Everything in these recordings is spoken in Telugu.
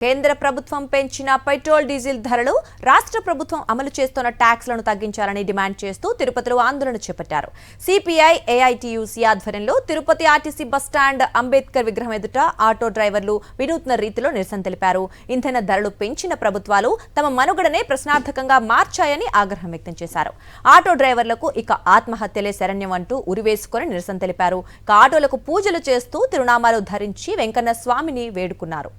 కేంద్ర ప్రభుత్వం పెంచిన పెట్రోల్ డీజిల్ ధరలు రాష్ట్ర ప్రభుత్వం అమలు చేస్తున్న ట్యాక్స్లను తగ్గించాలని డిమాండ్ చేస్తూ తిరుపతిలో ఆందోళన చేపట్టారు. సిపిఐ ఏఐటియుసి ఆధ్వర్యంలో తిరుపతి ఆర్టీసీ బస్టాండ్ అంబేద్కర్ విగ్రహం ఎదుట ఆటో డ్రైవర్లు వినూత్న రీతిలో నిరసన తెలిపారు. ఇంధన ధరలు పెంచిన ప్రభుత్వాలు తమ మనుగడనే ప్రశ్నార్థకంగా మార్చాయని ఆగ్రహం వ్యక్తం చేశారు. ఆటో డ్రైవర్లకు ఇక ఆత్మహత్యలే శరణ్యం అంటూ ఉరివేసుకుని నిరసన తెలిపారు. ఆటోలకు పూజలు చేస్తూ తిరునామాలు ధరించి వెంకన్న స్వామిని వేడుకున్నారు.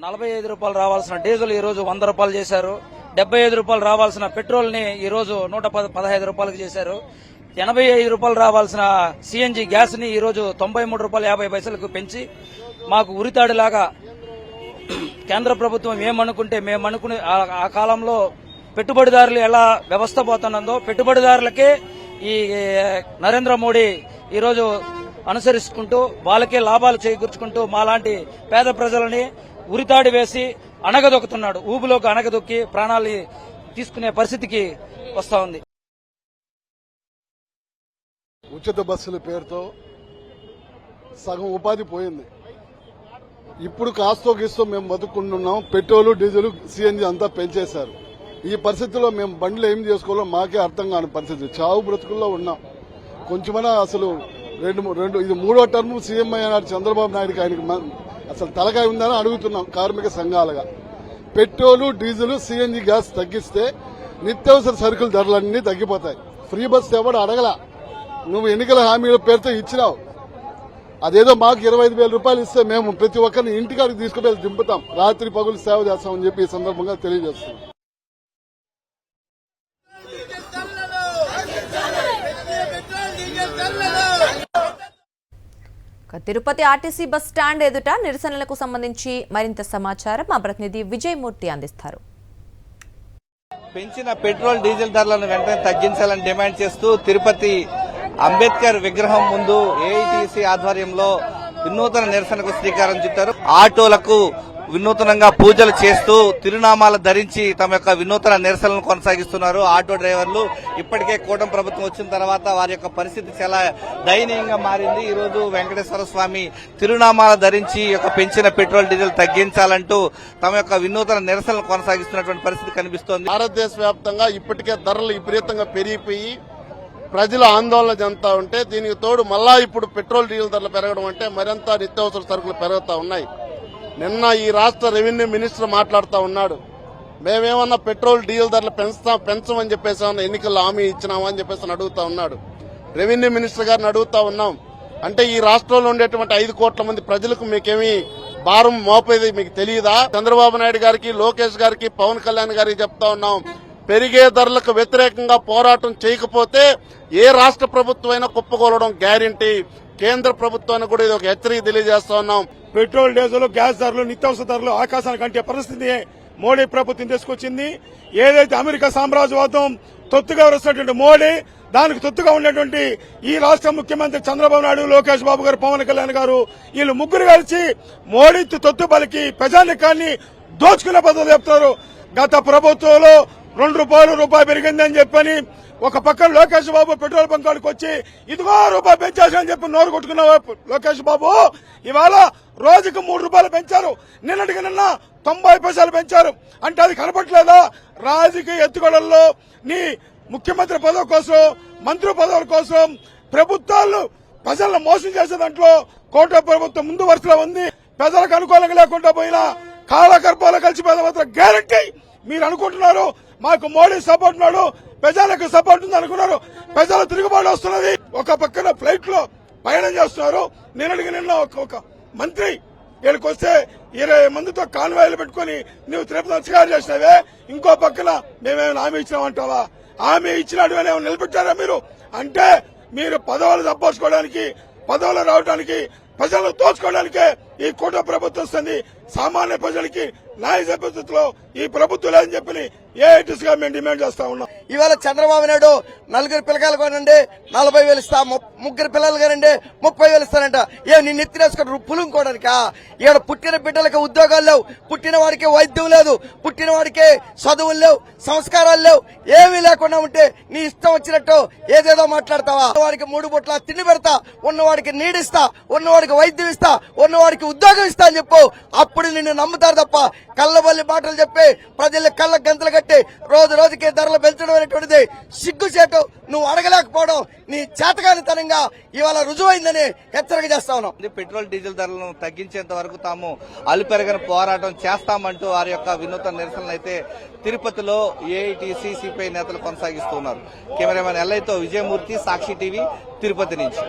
₹45 రావాల్సిన డీజిల్ ఈ రోజు ₹100 చేశారు. ₹75 రావాల్సిన పెట్రోల్ ని ఈ రోజు ₹115 చేశారు. ₹85 రావాల్సిన సిఎన్జి గ్యాస్ ని ఈ రోజు ₹93.50 పెంచి మాకు ఉరితాడిలాగా కేంద్ర ప్రభుత్వం ఏమనుకుంటే మేమనుకునే ఆ కాలంలో పెట్టుబడిదారులు ఎలా వ్యవస్థ పోతున్నదో పెట్టుబడిదారులకే ఈ నరేంద్ర మోడీ ఈరోజు అనుసరిస్తుంటూ వాళ్ళకే లాభాలు చేకూర్చుకుంటూ మాలాంటి పేద ప్రజలని ఉరితాడి వేసి అణగదొక్కుతున్నాడు. ఊబిలోకి అణగదొక్కి ప్రాణాలు తీసుకునే పరిస్థితికి వస్తా ఉంది. ఉచిత బస్సుల పేరుతో సగం ఉపాధి పోయింది. ఇప్పుడు కాస్తో గీస్తో మేము బతుకుంటున్నాం. పెట్రోల్ డీజిల్ సిఎన్జి అంతా పెంచేశారు. ఈ పరిస్థితుల్లో మేము బండ్లు ఏం చేసుకోవాలో మాకే అర్థం కాని పరిస్థితి. చావు బ్రతుకుల్లో ఉన్నాం. కొంచెమైనా అసలు ఇది 3వ టర్మ్ సీఎం అయినాడు చంద్రబాబు నాయుడుకి. ఆయనకి అసలు తలకాయ ఉందని అడుగుతున్నాం కార్మిక సంఘాలుగా. పెట్రోలు డీజిల్ సిఎన్జి గ్యాస్ తగ్గిస్తే నిత్యావసర సరుకుల ధరలన్నీ తగ్గిపోతాయి. ఫ్రీ బస్ ఎవడు అడగలా. నువ్వు ఎన్నికల హామీల పేరుతో ఇచ్చినావు. అదేదో మాకు ₹25,000 ఇస్తే మేము ప్రతి ఒక్కరిని ఇంటికాడికి తీసుకువెళ్ళి దింపుతాం. రాత్రి పగులు సేవ చేస్తామని చెప్పి ఈ సందర్భంగా తెలియజేస్తున్నాం. తిరుపతి ఆర్టీసీ బస్ స్టాండ్ ఎదుట నిరసనలకు సంబంధించి మరింత సమాచారం మా ప్రతినిధి విజయమూర్తి అందిస్తారు. పెంచిన పెట్రోల్ డీజిల్ ధరలను వెంటనే తగ్గించాలని డిమాండ్ చేస్తూ తిరుపతి అంబేద్కర్ విగ్రహం ముందు ఏఐటిసి ఆధ్వర్యంలో వినూతన నిరసనకు శ్రీకారం చుట్టారు. ఆటోలకు వినూతనంగా పూజలు చేస్తూ తిరునామాలు ధరించి తమ యొక్క వినూతన నిరసనలను కొనసాగిస్తున్నారు. ఆటో డ్రైవర్లు ఇప్పటికే కూటమి ప్రభుత్వం వచ్చిన తర్వాత వారి యొక్క పరిస్థితి చాలా దయనీయంగా మారింది. ఈ రోజు వెంకటేశ్వర స్వామి తిరునామాలు ధరించి యొక్క పెంచిన పెట్రోల్ డీజిల్ తగ్గించాలంటూ తమ యొక్క వినూతన నిరసనలు కొనసాగిస్తున్నటువంటి పరిస్థితి కనిపిస్తోంది. భారతదేశ వ్యాప్తంగా ఇప్పటికే ధరలు విపరీతంగా పెరిగిపోయి ప్రజలు ఆందోళన చెందుతా ఉంటే దీనికి తోడు మళ్ళా ఇప్పుడు పెట్రోల్ డీజిల్ ధరలు పెరగడం అంటే మరింత నిత్యావసర సరుకులు పెరుగుతా ఉన్నాయి. నిన్న ఈ రాష్ట్ర రెవెన్యూ మినిస్టర్ మాట్లాడుతూ ఉన్నాడు. మేమేమన్నా పెట్రోల్ డీజిల్ ధరలు పెంచమని చెప్పేసి ఎన్నికల్లో హామీ ఇచ్చినామా అని చెప్పేసి అడుగుతా ఉన్నాడు. రెవెన్యూ మినిస్టర్ గారిని అడుగుతా ఉన్నాం. అంటే ఈ రాష్ట్రంలో ఉండేటువంటి 5 కోట్ల మంది ప్రజలకు మీకేమీ భారం మోపేది మీకు తెలియదా? చంద్రబాబు నాయుడు గారికి, లోకేష్ గారికి, పవన్ కళ్యాణ్ గారికి చెప్తా ఉన్నాం. పెరిగే ధరలకు వ్యతిరేకంగా పోరాటం చేయకపోతే ఏ రాష్ట్ర ప్రభుత్వమైనా కుప్పకూలడం గ్యారంటీ. కేంద్ర ప్రభుత్వానికి కూడా ఇది ఒక హెచ్చరిక తెలియజేస్తా ఉన్నాం. పెట్రోల్ డీజిల్ గ్యాస్ ధరలు నిత్యావసర ధరలు ఆకాశానికి అంటే పరిస్థితి మోడీ ప్రభుత్వం తీసుకొచ్చింది. ఏదైతే అమెరికా సామ్రాజ్యవాదం తొత్తుగా వస్తున్నటువంటి మోడీ, దానికి తొత్తుగా ఉన్నటువంటి ఈ రాష్ట్ర ముఖ్యమంత్రి చంద్రబాబు నాయుడు, లోకేష్ బాబు గారు, పవన్ కళ్యాణ్ గారు, వీళ్ళు ముగ్గురు కలిసి మోడీ తొత్తు పలికి ప్రజానికాన్ని దోచుకునే పద్ధతి చెప్తారు. గత ప్రభుత్వంలో ₹2 పెరిగిందని చెప్పని ఒక పక్కన లోకేష్ బాబు పెట్రోల్ బంకాలకు వచ్చి ఇదిగో ₹1 పెంచాల్సి చెప్పి నోరు కొట్టుకున్న లోకేష్ బాబు ఇవాళ రోజుకు ₹3 పెంచారు. నిన్నటికి నిన్న 90 పైసలు పెంచారు. అంటే అది కనపట్లేదా? రాజకీయ ఎత్తుగడల్లో నీ ముఖ్యమంత్రి పదవి కోసం, మంత్రి పదవుల కోసం ప్రభుత్వాలు ప్రజలను మోసం చేసే దాంట్లో కోట ప్రభుత్వం ముందు వరుసలో ఉంది. ప్రజలకు అనుకూలంగా లేకుండా పోయినా కాలకర్పాలు కలిసిపోయిన మాత్రం గ్యారంటీ. మీరు అనుకుంటున్నారు మాకు మోడీ సపోర్ట్ ఉన్నాడు, ప్రజలకు సపోర్ట్ ఉంది అనుకున్నారు. ప్రజలు తిరుగుబాటు వస్తున్నది. ఒక పక్కన ఫ్లైట్ లో ప్రయాణం చేస్తున్నారు. నిన్న ఒక మంత్రి వీళ్ళకి వస్తే 20 మందితో కాన్వాయ్లు పెట్టుకుని నువ్వు తిరుపతి అధికారం చేసినావే. ఇంకో పక్కన మేమేమైనా హామీ ఇచ్చినామంటావా? హామీ ఇచ్చినట్టు నిలబెట్టారా మీరు? అంటే మీరు పదవులు సంపాదించుకోవడానికి, పదవులు రావడానికి, ప్రజలను దోచుకోవడానికే ఈ కూటమి ప్రభుత్వం వస్తుంది. సామాన్య ప్రజలకి న్యాయ పద్ధతిలో ఈ ప్రభుత్వం లేదని చెప్పి ఏఐటీసీ గా మేము డిమాండ్ చేస్తా ఉన్నాం. ఇవాళ చంద్రబాబు నాయుడు 4 పిల్లకాయలు కొనండి 40,000 ఇస్తా, 3 పిల్లలు కానండి 30,000 ఇస్తానంట. నిన్ను ఎత్తినేసుకుని పులుకోవడానికా? ఇక్కడ పుట్టిన బిడ్డలకి ఉద్యోగాలు లేవు, పుట్టిన వాడికి వైద్యం లేదు, పుట్టిన వాడికి చదువులు లేవు, సంస్కారాలు లేవు, ఏమీ లేకుండా ఉంటే నీ ఇష్టం వచ్చినట్టు ఏదేదో మాట్లాడతావా? వాడికి 3 పూట్ల తిండి పెడతా, ఉన్నవాడికి నీడిస్తా, ఉన్నవాడికి వైద్యం ఇస్తా, ఉన్నవాడికి ఉద్యోగం ఇస్తా అని చెప్పు. అప్పుడు నిన్ను నమ్ముతారు తప్ప కళ్ళబల్లి మాటలు చెప్పి ప్రజల కళ్ళ గంతలు కట్టి రోజు రోజుకి ధరలు పెంచడం అనేటువంటిది సిగ్గుచేటు. నువ్వు అడగలేకపోవడం నీ చేతకానితనంగా ఇవాళ రుజువైందని హెచ్చరిక చేస్తా ఉన్నాం. పెట్రోల్ డీజిల్ ధరలను తగ్గించేంత వరకు తాము అలుపెరగని పోరాటం చేస్తామంటూ వారి యొక్క వినూత్న నిరసనలు అయితే తిరుపతిలో ఏఐటీసీ సిపిఐ నేతలు కొనసాగిస్తున్నారు. కెమెరామెన్ ఎల్ఐతో విజయమూర్తి, సాక్షి టీవీ, తిరుపతి నుంచి.